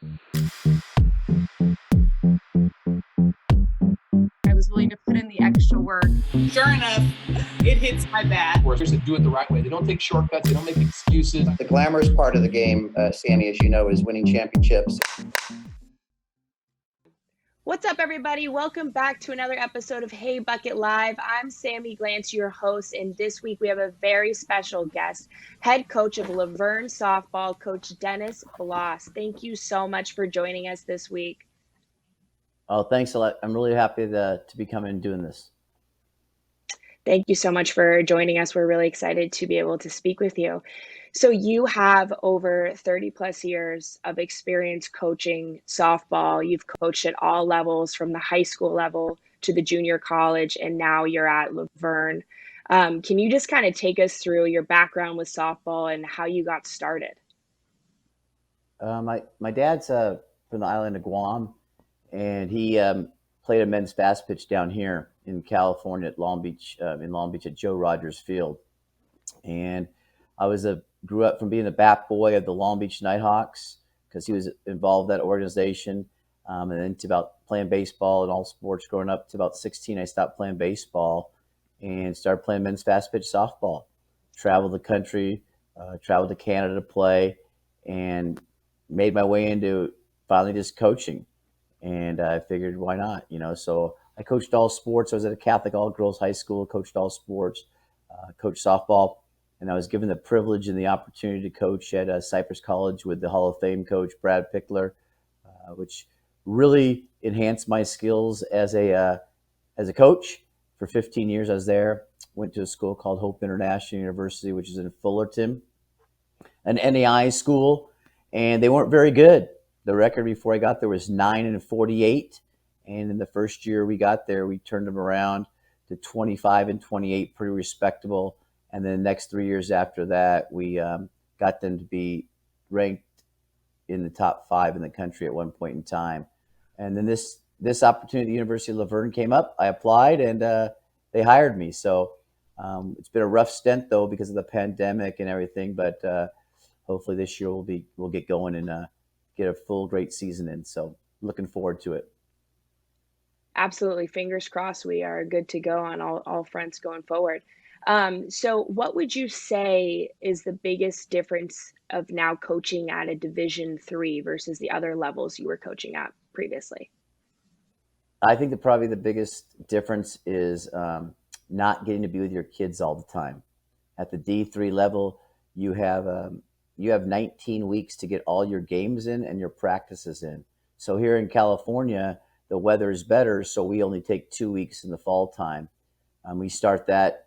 I was willing to put in the extra work. Sure enough, it hits my bat. We're supposed to do it the right way. They don't take shortcuts. They don't make excuses. The glamorous part of the game, Sammy, as you know, is winning championships. What's up, everybody? Welcome back to another episode of Hey Bucket Live. I'm Sammy Glantz, your host, and this week we have a very special guest, head coach of La Verne softball, Coach Dennis Blas. Thank you so much for joining us this week. Oh, thanks a lot. I'm really happy to be coming and doing this. Thank you so much for joining us. We're really excited to be able to speak with you. So you have over 30 plus years of experience coaching softball. You've coached at all levels, from the high school level to the junior college, and now you're at La Verne. Can you just kind of take us through your background with softball and how you got started? My dad's from the island of Guam, and he played a men's fast pitch down here in California at Long Beach, at Joe Rogers Field. And I grew up from being a bat boy of the Long Beach Nighthawks because he was involved in that organization. And then to about playing baseball and all sports growing up to about 16, I stopped playing baseball and started playing men's fast pitch softball. Traveled the country, traveled to Canada to play, and made my way into finally just coaching. And I figured, why not? So I coached all sports. I was at a Catholic all-girls high school, coached all sports, coached softball. And I was given the privilege and the opportunity to coach at Cypress College with the Hall of Fame coach, Brad Pickler, which really enhanced my skills as a coach. For 15 years, I was there. Went to a school called Hope International University, which is in Fullerton, an NAIA school, and they weren't very good. The record before I got there was 9-48, and in the first year we got there, we turned them around to 25-28, pretty respectable. And then the next 3 years after that, we got them to be ranked in the top 5 in the country at one point in time. And then this opportunity at the University of La Verne came up. I applied, and they hired me. So it's been a rough stint, though, because of the pandemic and everything. But hopefully this year we'll get going and get a full great season in. So looking forward to it. Absolutely. Fingers crossed we are good to go on all fronts going forward. So what would you say is the biggest difference of now coaching at a Division III versus the other levels you were coaching at previously? I think that probably the biggest difference is not getting to be with your kids all the time. At the D3 level, you have 19 weeks to get all your games in and your practices in. So here in California, the weather is better, so we only take 2 weeks in the fall time. We start that.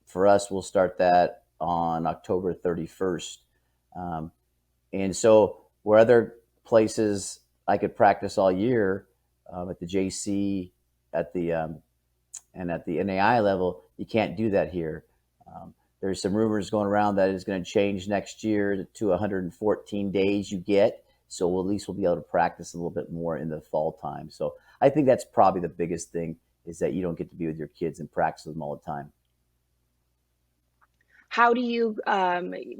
For us, we'll start that on October 31st. And so where other places I could practice all year at the JC, and at the NAIA level, you can't do that here. There's some rumors going around that it's going to change next year to 114 days you get. So at least we'll be able to practice a little bit more in the fall time. So I think that's probably the biggest thing, is that you don't get to be with your kids and practice with them all the time. How do you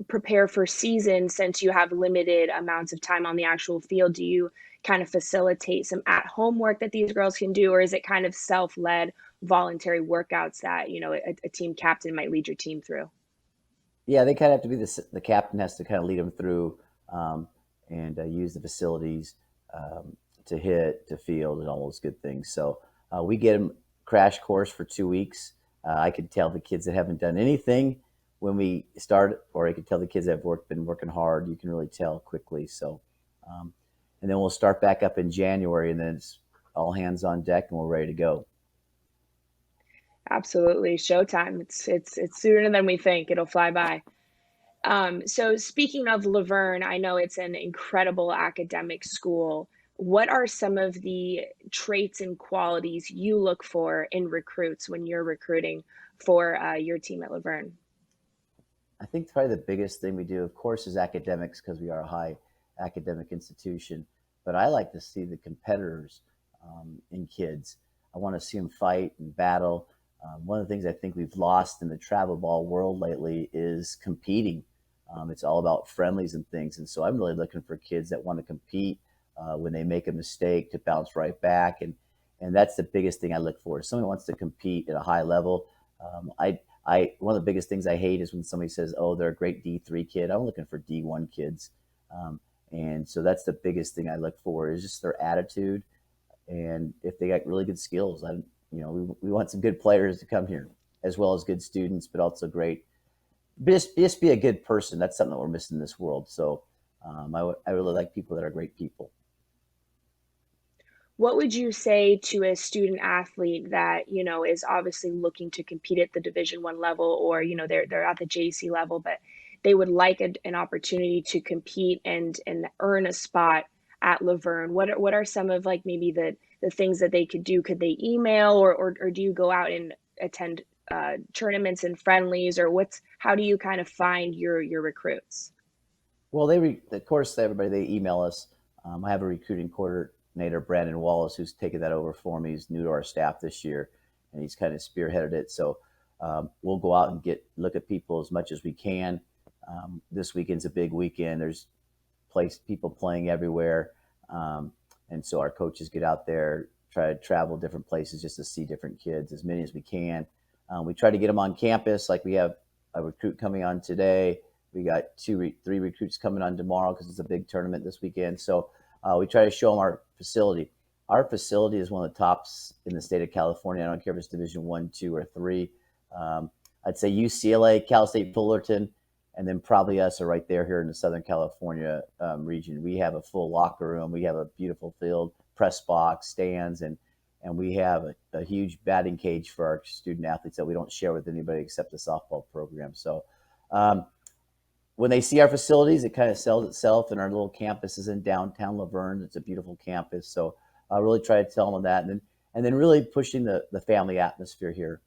prepare for season since you have limited amounts of time on the actual field? Do you kind of facilitate some at-home work that these girls can do, or is it kind of self-led voluntary workouts that, a team captain might lead your team through? Yeah, they kind of have to be the captain has to kind of lead them through and use the facilities to hit, to field, and all those good things. So we get them crash course for 2 weeks. I can tell the kids that haven't done anything when we start, or I can tell the kids that have been working hard. You can really tell quickly. So, and then we'll start back up in January, and then it's all hands on deck, and we're ready to go. Absolutely, showtime. It's sooner than we think. It'll fly by. So speaking of La Verne, I know it's an incredible academic school. What are some of the traits and qualities you look for in recruits when you're recruiting for your team at La Verne? I think probably the biggest thing we do, of course, is academics, because we are a high academic institution. But I like to see the competitors in kids. I want to see them fight and battle. One of the things I think we've lost in the travel ball world lately is competing. It's all about friendlies and things. And so I'm really looking for kids that want to compete, when they make a mistake to bounce right back. And that's the biggest thing I look for. If someone wants to compete at a high level, one of the biggest things I hate is when somebody says, "Oh, they're a great D3 kid." I'm looking for D1 kids, and so that's the biggest thing I look for is just their attitude, and if they got really good skills. We want some good players to come here, as well as good students, but also great. Just be a good person. That's something that we're missing in this world. So I really like people that are great people. What would you say to a student athlete that, is obviously looking to compete at the Division I level, or, they're at the JC level, but they would like an opportunity to compete and earn a spot at La Verne? What are some of like maybe the things that they could do? Could they email, or do you go out and attend tournaments and friendlies, or how do you kind of find your recruits? Well, of course, everybody, they email us. I have a recruiting coordinator, Brandon Wallace, who's taken that over for me. He's new to our staff this year, and he's kind of spearheaded it. So we'll go out and look at people as much as we can. This weekend's a big weekend. There's people playing everywhere, and so our coaches get out there, try to travel different places just to see different kids, as many as we can. We try to get them on campus. Like we have a recruit coming on today. We got three recruits coming on tomorrow because it's a big tournament this weekend. So we try to show them our facility. Our facility is one of the tops in the state of California. I don't care if it's Division I, II, or III. I'd say UCLA, Cal State Fullerton, and then probably us are right there here in the Southern California region. We have a full locker room. We have a beautiful field, press box, stands, and we have a huge batting cage for our student athletes that we don't share with anybody except the softball program. So when they see our facilities, it kind of sells itself. And our little campus is in downtown La Verne. It's a beautiful campus. So I really try to tell them that. And then really pushing the family atmosphere here.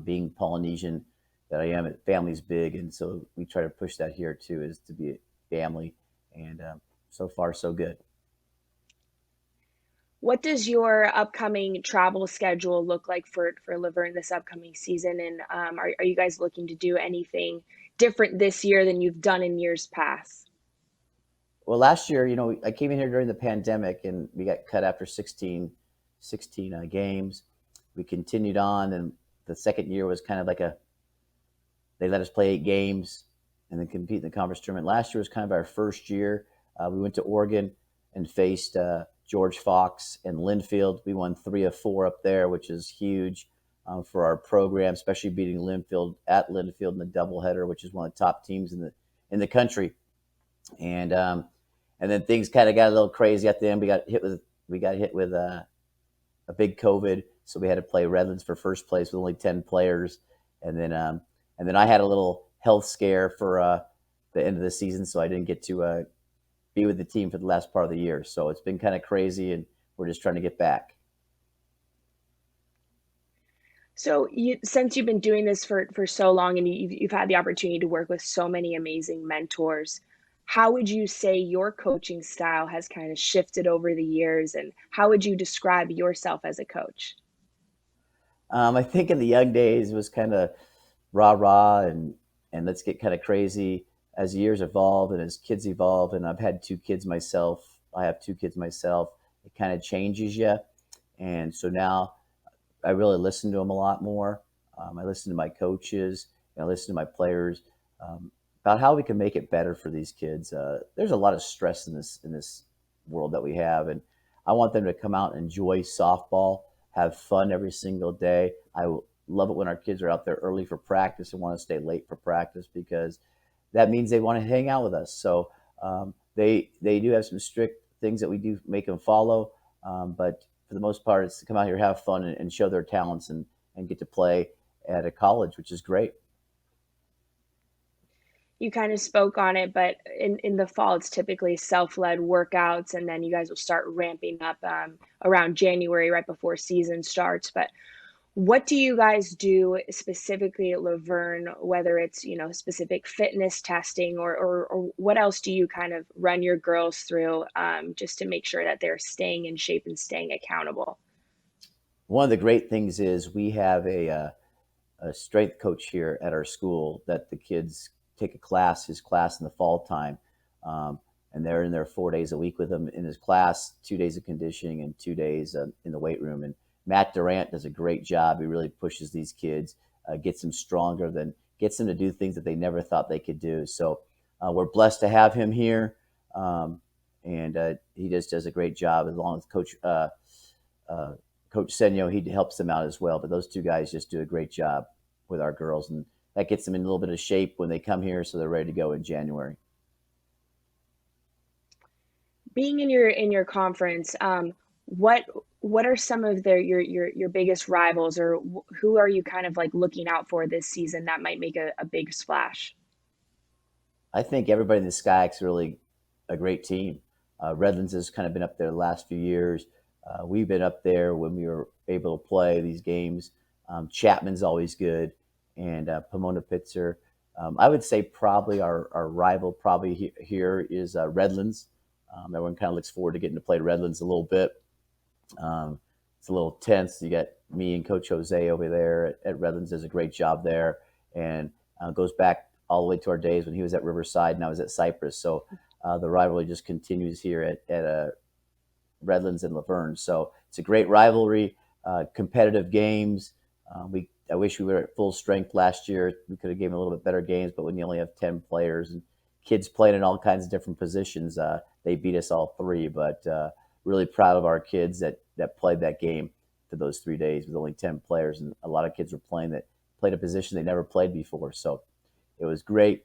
Being Polynesian that I am, family's big. And so we try to push that here too, is to be a family. And so far, so good. What does your upcoming travel schedule look like for La Verne this upcoming season? And are you guys looking to do anything different this year than you've done in years past? Well, last year, I came in here during the pandemic and we got cut after 16 games. We continued on, and the second year was kind of like they let us play 8 games and then compete in the conference tournament. Last year was kind of our first year. We went to Oregon and faced George Fox and Linfield. We won 3 of 4 up there, which is huge for our program, especially beating Linfield at Linfield in the doubleheader, which is one of the top teams in the country. And then things kind of got a little crazy at the end. We got hit with a big COVID, so we had to play Redlands for first place with only 10 players. And then I had a little health scare for the end of the season, so I didn't get to be with the team for the last part of the year. So it's been kind of crazy, and we're just trying to get back. So since you've been doing this for so long, and you've had the opportunity to work with so many amazing mentors, how would you say your coaching style has kind of shifted over the years, and how would you describe yourself as a coach? I think in the young days it was kind of rah-rah and let's get kind of crazy. As years evolve and as kids evolve, and I've had 2 kids myself, it kind of changes you. And so now I really listen to them a lot more. I listen to my coaches, and I listen to my players about how we can make it better for these kids. There's a lot of stress in this world that we have, and I want them to come out and enjoy softball, have fun every single day. I love it when our kids are out there early for practice and want to stay late for practice, because that means they want to hang out with us. So they do have some strict things that we do make them follow, but for the most part, it's to come out here, have fun, and show their talents and get to play at a college, which is great. You kind of spoke on it, but in the fall, it's typically self-led workouts, and then you guys will start ramping up around January, right before season starts. But what do you guys do specifically at La Verne, whether it's, specific fitness testing, or what else do you kind of run your girls through just to make sure that they're staying in shape and staying accountable? One of the great things is we have a strength coach here at our school that the kids take his class in the fall time. and they're in there 4 days a week with him in his class, 2 days of conditioning and 2 days in the weight room. And Matt Durant does a great job. He really pushes these kids, gets them stronger, then gets them to do things that they never thought they could do. So we're blessed to have him here, and he just does a great job. As long as Coach Senyo, he helps them out as well. But those two guys just do a great job with our girls, and that gets them in a little bit of shape when they come here, so they're ready to go in January. Being in your conference, what are some of your biggest rivals, or who are you kind of like looking out for this season that might make a big splash? I think everybody in the SCIAC is really a great team. Redlands has kind of been up there the last few years. We've been up there when we were able to play these games. Chapman's always good, and Pomona Pitzer. I would say probably our rival probably here is Redlands. Everyone kind of looks forward to getting to play Redlands a little bit. It's a little tense. You got me and Coach Jose over there at Redlands does a great job there, and goes back all the way to our days when he was at Riverside and I was at Cypress. So the rivalry just continues here at Redlands and La Verne. So it's a great rivalry, competitive games. I wish we were at full strength last year. We could have given a little bit better games, but when you only have 10 players and kids playing in all kinds of different positions, they beat us all three. But really proud of our kids that played that game for those 3 days with only 10 players. And a lot of kids were played a position they never played before. So it was great.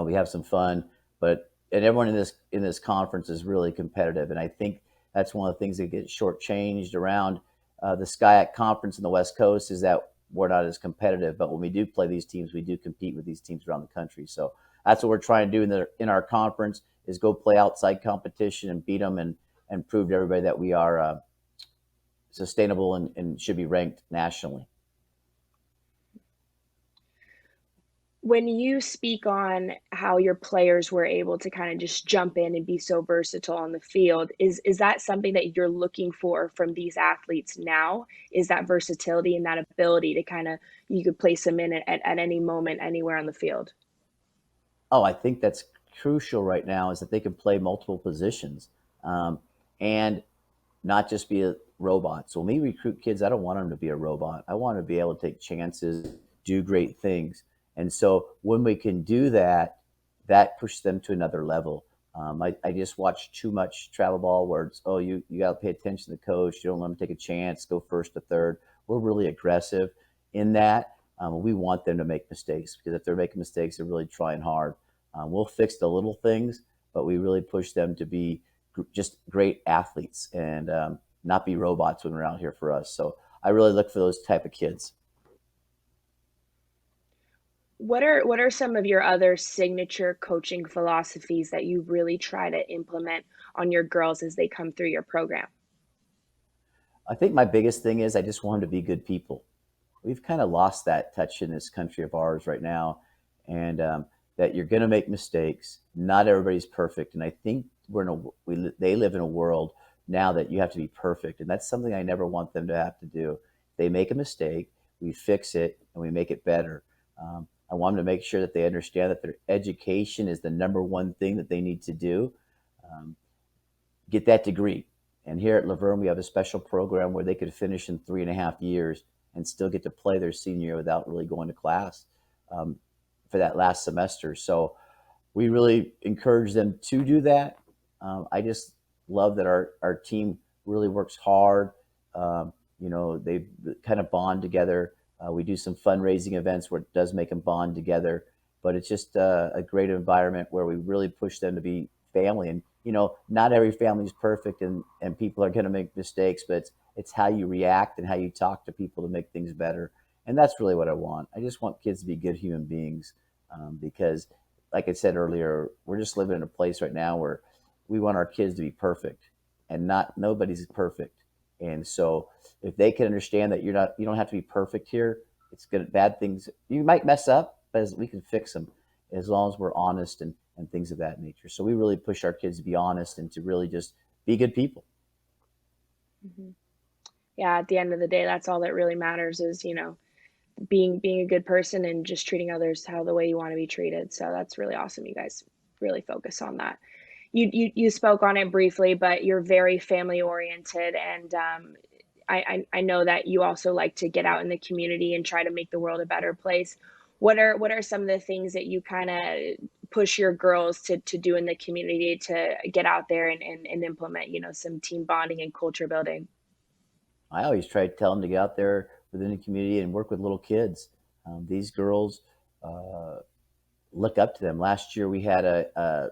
We have some fun, and everyone in this conference is really competitive. And I think that's one of the things that gets shortchanged around the SCIAC conference in the West Coast is that we're not as competitive. But when we do play these teams, we do compete with these teams around the country. So that's what we're trying to do in our conference is go play outside competition and beat them and prove to everybody that we are sustainable and should be ranked nationally. When you speak on how your players were able to kind of just jump in and be so versatile on the field, is that something that you're looking for from these athletes now? Is that versatility and that ability to kind of, you could place them in at any moment, anywhere on the field? Oh, I think that's crucial right now is that they can play multiple positions and not just be a robot. So when we recruit kids, I don't want them to be a robot. I want them to be able to take chances, do great things. And so when we can do that, that pushes them to another level. I just watch too much travel ball where it's, you got to pay attention to the coach. You don't let them take a chance, go first to third. We're really aggressive in that. We want them to make mistakes because if they're making mistakes, they're really trying hard. We'll fix the little things, but we really push them to be just great athletes and not be robots when they're out here for us. So I really look for those type of kids. What are some of your other signature coaching philosophies that you really try to implement on your girls as they come through your program? I think my biggest thing is I just want them to be good people. We've kind of lost that touch in this country of ours right now, and that you're going to make mistakes. Not everybody's perfect, and I think they live in a world now that you have to be perfect, and that's something I never want them to have to do. They make a mistake, we fix it, and we make it better. I want them to make sure that they understand that their education is the number one thing that they need to do. Get that degree. And here at La Verne, we have a special program where they could finish in 3.5 years and still get to play their senior year without really going to class for that last semester. So we really encourage them to do that. I just love that our team really works hard. They kind of bond together. We do some fundraising events where it does make them bond together, but it's just a great environment where we really push them to be family. And, not every family is perfect and people are going to make mistakes, but it's how you react and how you talk to people to make things better. And that's really what I want. I just want kids to be good human beings because, like I said earlier, we're just living in a place right now where we want our kids to be perfect and nobody's perfect. And so if they can understand that you don't have to be perfect here, it's good. Bad things, you might mess up, but we can fix them as long as we're honest and things of that nature. So we really push our kids to be honest and to really just be good people. Mm-hmm. Yeah, at the end of the day, that's all that really matters is, being a good person and just treating others the way you want to be treated. So that's really awesome. You guys really focus on that. you spoke on it briefly, but you're very family oriented, and I know that you also like to get out in the community and try to make the world a better place. What are some of the things that you kind of push your girls to do in the community to get out there and implement, some team bonding and culture building? I always try to tell them to get out there within the community and work with little kids. These girls uh, look up to them. Last year we had a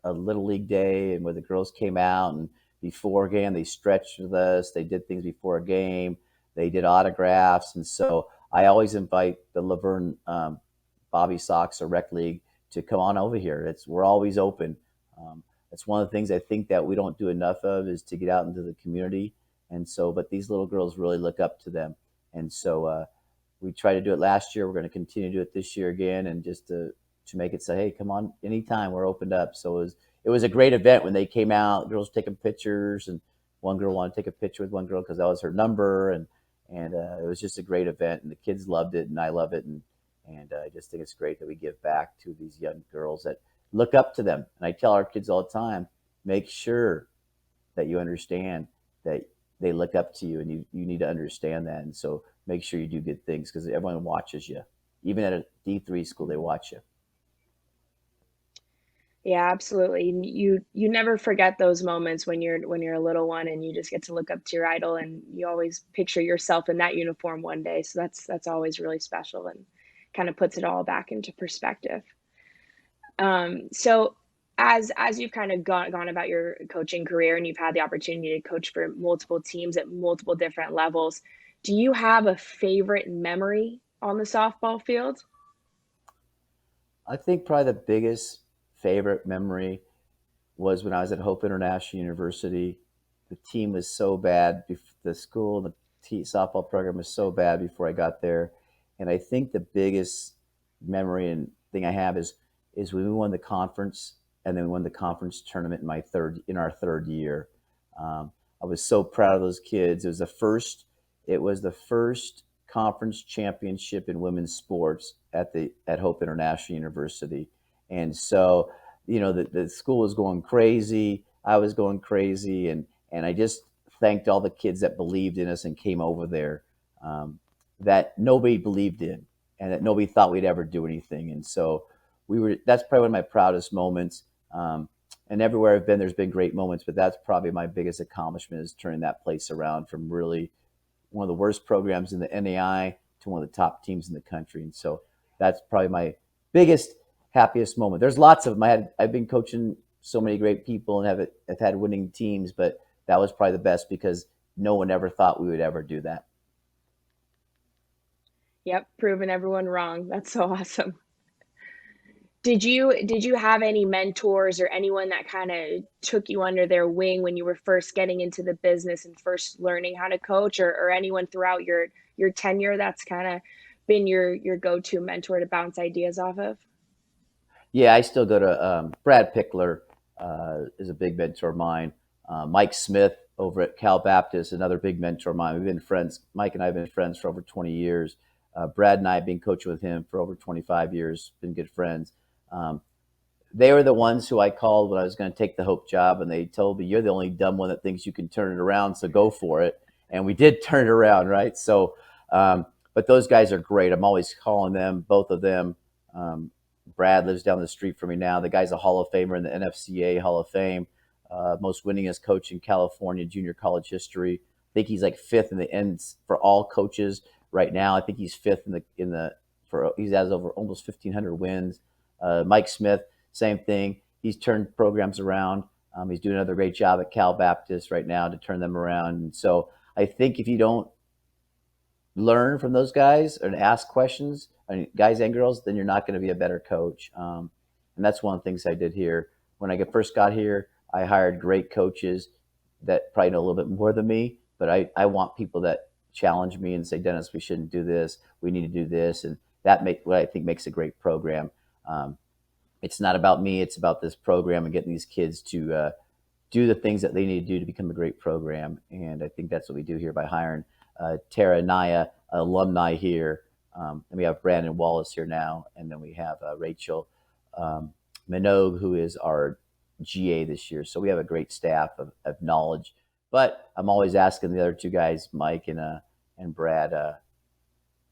little league day, and where the girls came out, and before a game they stretched with us. They did things before a game. They did autographs, and so I always invite the Laverne Bobby Sox or Rec League to come on over here. We're always open. It's one of the things I think that we don't do enough of is to get out into the community, and so but these little girls really look up to them, and so we tried to do it last year. We're going to continue to do it this year again, and just to make it say, hey, come on anytime, we're opened up. So it was a great event when they came out, girls taking pictures, and one girl wanted to take a picture with one girl because that was her number, and it was just a great event, and the kids loved it, and I love it, and I just think it's great that we give back to these young girls that look up to them. And I tell our kids all the time, make sure that you understand that they look up to you, and you need to understand that. And so make sure you do good things because everyone watches you. Even at a D3 school, they watch you. Yeah, absolutely. You never forget those moments when you're a little one and you just get to look up to your idol, and you always picture yourself in that uniform one day. So that's always really special and kind of puts it all back into perspective. So as you've kind of gone about your coaching career and you've had the opportunity to coach for multiple teams at multiple different levels, do you have a favorite memory on the softball field? I think probably the biggest favorite memory was when I was at Hope International University. The team was so bad. The school, the softball program was so bad before I got there. And I think the biggest memory and thing I have is when we won the conference, and then we won the conference tournament in our third year. I was so proud of those kids. It was the first conference championship in women's sports at Hope International University. And so, the school was going crazy. I was going crazy, and I just thanked all the kids that believed in us and came over there, that nobody believed in, and that nobody thought we'd ever do anything. And so that's probably one of my proudest moments. And everywhere I've been, there's been great moments, but that's probably my biggest accomplishment, is turning that place around from really one of the worst programs in the NAIA to one of the top teams in the country. And so that's probably my biggest, happiest moment. There's lots of them. I've been coaching so many great people and have had winning teams, but that was probably the best because no one ever thought we would ever do that. Yep, proving everyone wrong. That's so awesome. Did you have any mentors or anyone that kind of took you under their wing when you were first getting into the business and first learning how to coach, or anyone throughout your tenure that's kind of been your go-to mentor to bounce ideas off of? Yeah, I still go to Brad Pickler is a big mentor of mine. Mike Smith over at Cal Baptist, another big mentor of mine. We've been friends. Mike and I have been friends for over 20 years. Brad and I have been coaching with him for over 25 years, been good friends. Um, they were the ones who I called when I was going to take the Hope job, and they told me, you're the only dumb one that thinks you can turn it around, so go for it. And we did turn it around, right? So, but those guys are great. I'm always calling them, both of them. Um, Brad lives down the street from me now. The guy's a Hall of Famer in the NFCA Hall of Fame, most winningest coach in California junior college history. I think he's like fifth in the ends for all coaches right now. I think he's fifth he has over almost 1,500 wins. Mike Smith, same thing. He's turned programs around. He's doing another great job at Cal Baptist right now to turn them around. And so I think if you don't learn from those guys and ask questions, guys and girls, then you're not going to be a better coach. And that's one of the things I did here. When I first got here, I hired great coaches that probably know a little bit more than me, but I want people that challenge me and say, Dennis, we shouldn't do this. We need to do this. And what I think makes a great program. It's not about me. It's about this program and getting these kids to do the things that they need to do to become a great program. And I think that's what we do here by hiring Tara NAIA alumni here. And we have Brandon Wallace here now. And then we have Rachel Minogue, who is our GA this year. So we have a great staff of knowledge. But I'm always asking the other two guys, Mike and Brad,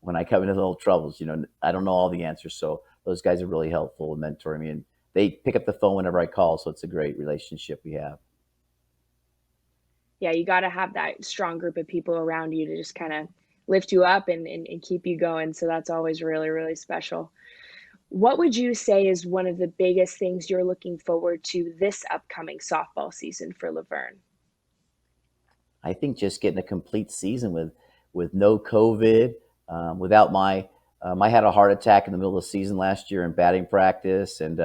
when I come into little troubles. I don't know all the answers, so those guys are really helpful in mentoring me, and they pick up the phone whenever I call. So it's a great relationship we have. Yeah, you got to have that strong group of people around you to just kind of lift you up and keep you going. So that's always really, really special. What would you say is one of the biggest things you're looking forward to this upcoming softball season for LaVerne? I think just getting a complete season with no COVID, without I had a heart attack in the middle of the season last year in batting practice, and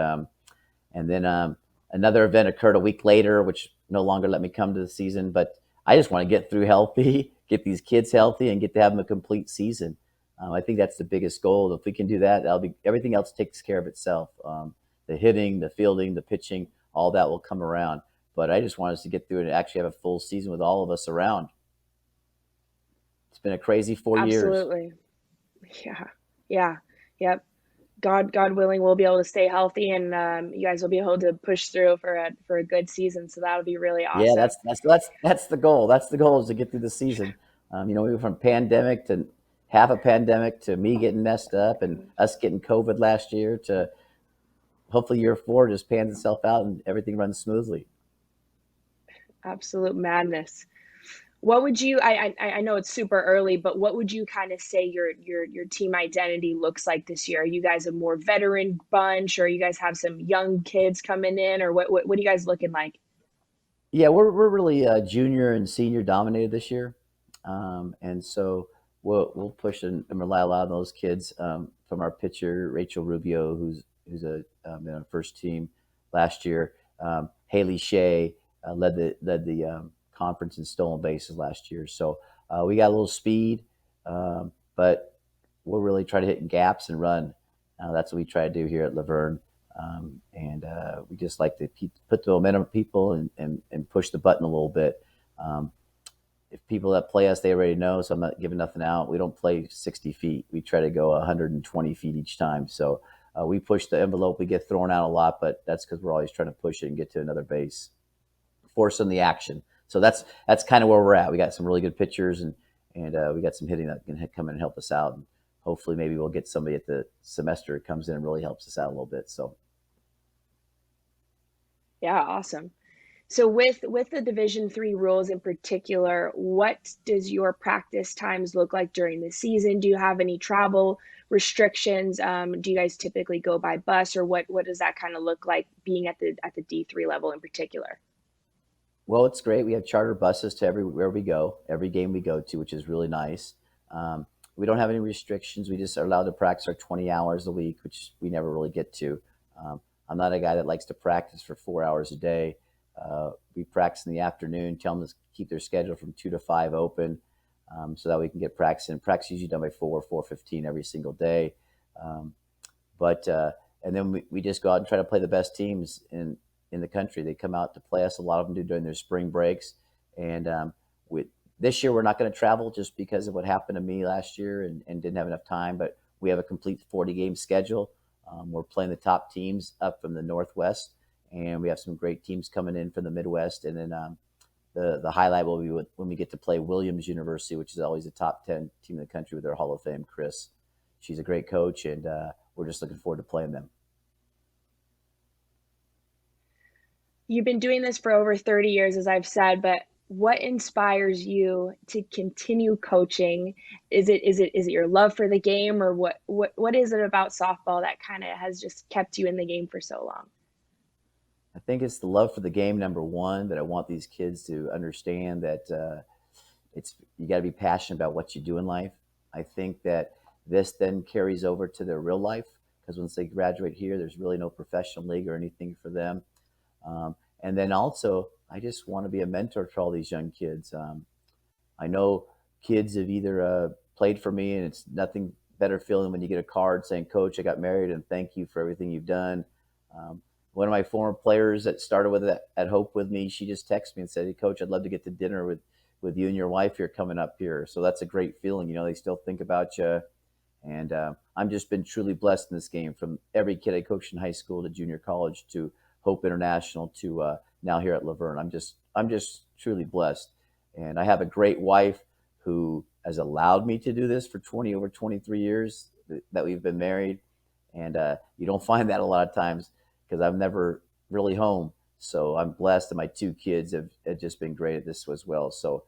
then another event occurred a week later, which no longer let me come to the season. But I just want to get through healthy, get these kids healthy, and get to have them a complete season. I think that's the biggest goal. If we can do that, that'll be everything else takes care of itself. The hitting, the fielding, the pitching, all that will come around. But I just want us to get through it and actually have a full season with all of us around. It's been a crazy 4 years. Absolutely. Yeah. Yeah. Yep. God willing, we'll be able to stay healthy, and you guys will be able to push through for a good season. So that'll be really Yeah, awesome. that's the goal. That's the goal, is to get through the season. We went from pandemic to half a pandemic to me getting messed up and us getting COVID last year to hopefully year 4 just pans itself out and everything runs smoothly. Absolute madness. What would you? I know it's super early, but what would you kind of say your team identity looks like this year? Are you guys a more veteran bunch, or you guys have some young kids coming in, or what are you guys looking like? Yeah, we're really junior and senior dominated this year, and so we'll push and rely a lot on those kids, from our pitcher Rachel Rubio, who's in our first team last year. Haley Shea led the conference in stolen bases last year, so we got a little speed, but we'll really try to hit gaps and run. That's what we try to do here at LaVerne. And we just like to put the momentum of people and push the button a little bit. If people that play us, they already know, so I'm not giving nothing out. We don't play 60 feet. We try to go 120 feet each time. So we push the envelope. We get thrown out a lot, but that's because we're always trying to push it and get to another base, forcing the action. So that's kind of where we're at. We got some really good pitchers, and we got some hitting that can come in and help us out. And hopefully maybe we'll get somebody at the semester that comes in and really helps us out a little bit. So. Yeah, awesome. So with the Division 3 rules in particular, what does your practice times look like during the season? Do you have any travel restrictions? Do you guys typically go by bus, or what does that kind of look like being at the D3 level in particular? Well, it's great. We have charter buses to everywhere we go, every game we go to, which is really nice. We don't have any restrictions. We just are allowed to practice our 20 hours a week, which we never really get to. I'm not a guy that likes to practice for 4 hours a day. We practice in the afternoon, tell them to keep their schedule from 2 to 5 open, so that we can get practice in. Practice usually done by 4:15 every single day. But and then we just go out and try to play the best teams in the country. They come out to play us. A lot of them do during their spring breaks. And this year, we're not going to travel just because of what happened to me last year and didn't have enough time. But we have a complete 40-game schedule. We're playing the top teams up from the Northwest, and we have some great teams coming in from the Midwest. And then the highlight will be when we get to play Williams University, which is always a top 10 team in the country with their Hall of Fame, Chris. She's a great coach, and we're just looking forward to playing them. You've been doing this for over 30 years, as I've said, but what inspires you to continue coaching? Is it your love for the game, or what is it about softball that kind of has just kept you in the game for so long? I think it's the love for the game, number one, that I want these kids to understand that you got to be passionate about what you do in life. I think that this then carries over to their real life, because once they graduate here, there's really no professional league or anything for them. And then also, I just want to be a mentor for all these young kids. I know kids have either played for me, and it's nothing better feeling when you get a card saying, "Coach, I got married, and thank you for everything you've done." One of my former players that started with it at Hope with me, she just texted me and said, "Hey, Coach, I'd love to get to dinner with you and your wife here coming up here." So that's a great feeling. They still think about you. And I've just been truly blessed in this game, from every kid I coached in high school to junior college to Hope International to now here at La Verne. I'm just truly blessed, and I have a great wife who has allowed me to do this for over 23 years that we've been married, and you don't find that a lot of times because I'm never really home. So I'm blessed, and my two kids have just been great at this as well. So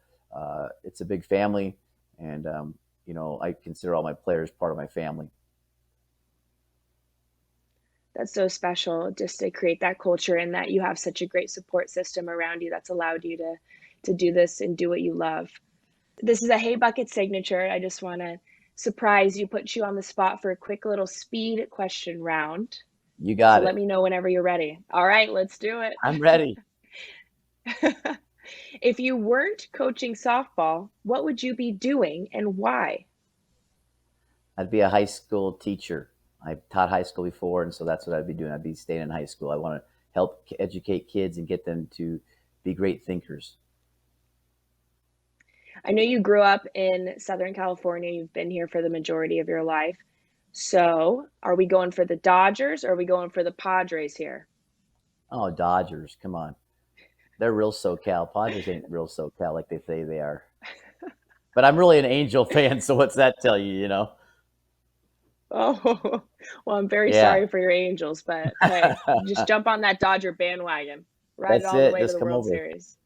it's a big family, and I consider all my players part of my family. That's so special just to create that culture and that you have such a great support system around you that's allowed you to do this and do what you love. This is a Hey Bucket signature. I just want to surprise you, put you on the spot for a quick little speed question round. You So got let it. me know whenever you're ready. All right, let's do it. I'm ready. If you weren't coaching softball, what would you be doing and why? I'd be a high school teacher. I've taught high school before, and so that's what I'd be doing. I'd be staying in high school. I want to help educate kids and get them to be great thinkers. I know you grew up in Southern California. You've been here for the majority of your life. So, are we going for the Dodgers or are we going for the Padres here? Oh, Dodgers, come on. They're real SoCal. Padres ain't real SoCal like they say they are. But I'm really an Angel fan, so what's that tell you, Oh, well, I'm very Yeah. sorry for your Angels, but hey, just jump on that Dodger bandwagon. Ride it That's all the it. way to Just the come World over. Series.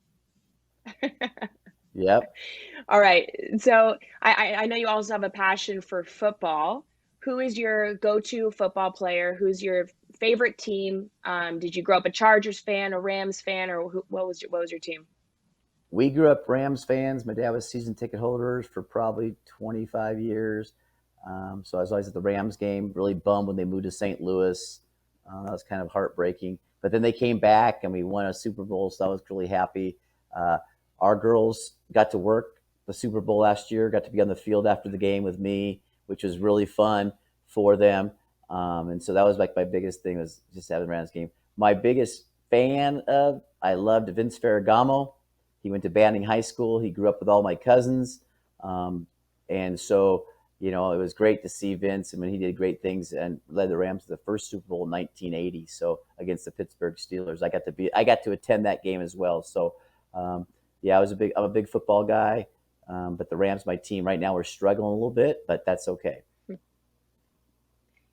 Yep. All right. So I know you also have a passion for football. Who is your go-to football player? Who's your favorite team? Did you grow up a Chargers fan, a Rams fan, or what was your team? We grew up Rams fans. My dad was season ticket holders for probably 25 years. So I was always at the Rams game, really bummed when they moved to St. Louis. That was kind of heartbreaking. But then they came back and we won a Super Bowl, so I was really happy. Our girls got to work the Super Bowl last year, got to be on the field after the game with me, which was really fun for them. And so that was like my biggest thing, was just having the Rams game. My biggest fan of, I loved Vince Ferragamo. He went to Banning High School. He grew up with all my cousins. And so, it was great to see Vince. I mean, he did great things and led the Rams to the first Super Bowl in 1980. So against the Pittsburgh Steelers, I got to attend that game as well. So, yeah, I'm a big football guy. But the Rams, my team right now, we're struggling a little bit, but that's okay.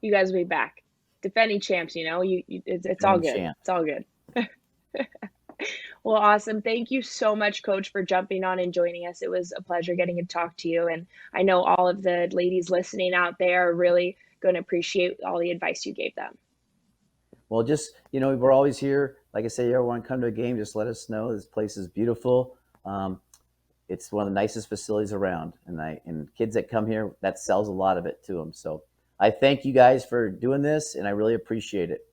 You guys will be back, defending champs. It's all good. Champ. It's all good. Well, awesome. Thank you so much, Coach, for jumping on and joining us. It was a pleasure getting to talk to you. And I know all of the ladies listening out there are really going to appreciate all the advice you gave them. Well, just, we're always here. Like I say, you ever want to come to a game, just let us know. This place is beautiful. It's one of the nicest facilities around. And kids that come here, that sells a lot of it to them. So I thank you guys for doing this, and I really appreciate it.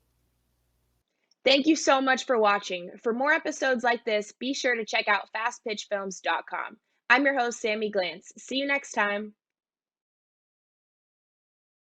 Thank you so much for watching. For more episodes like this, be sure to check out fastpitchfilms.com. I'm your host, Sammy Glantz. See you next time.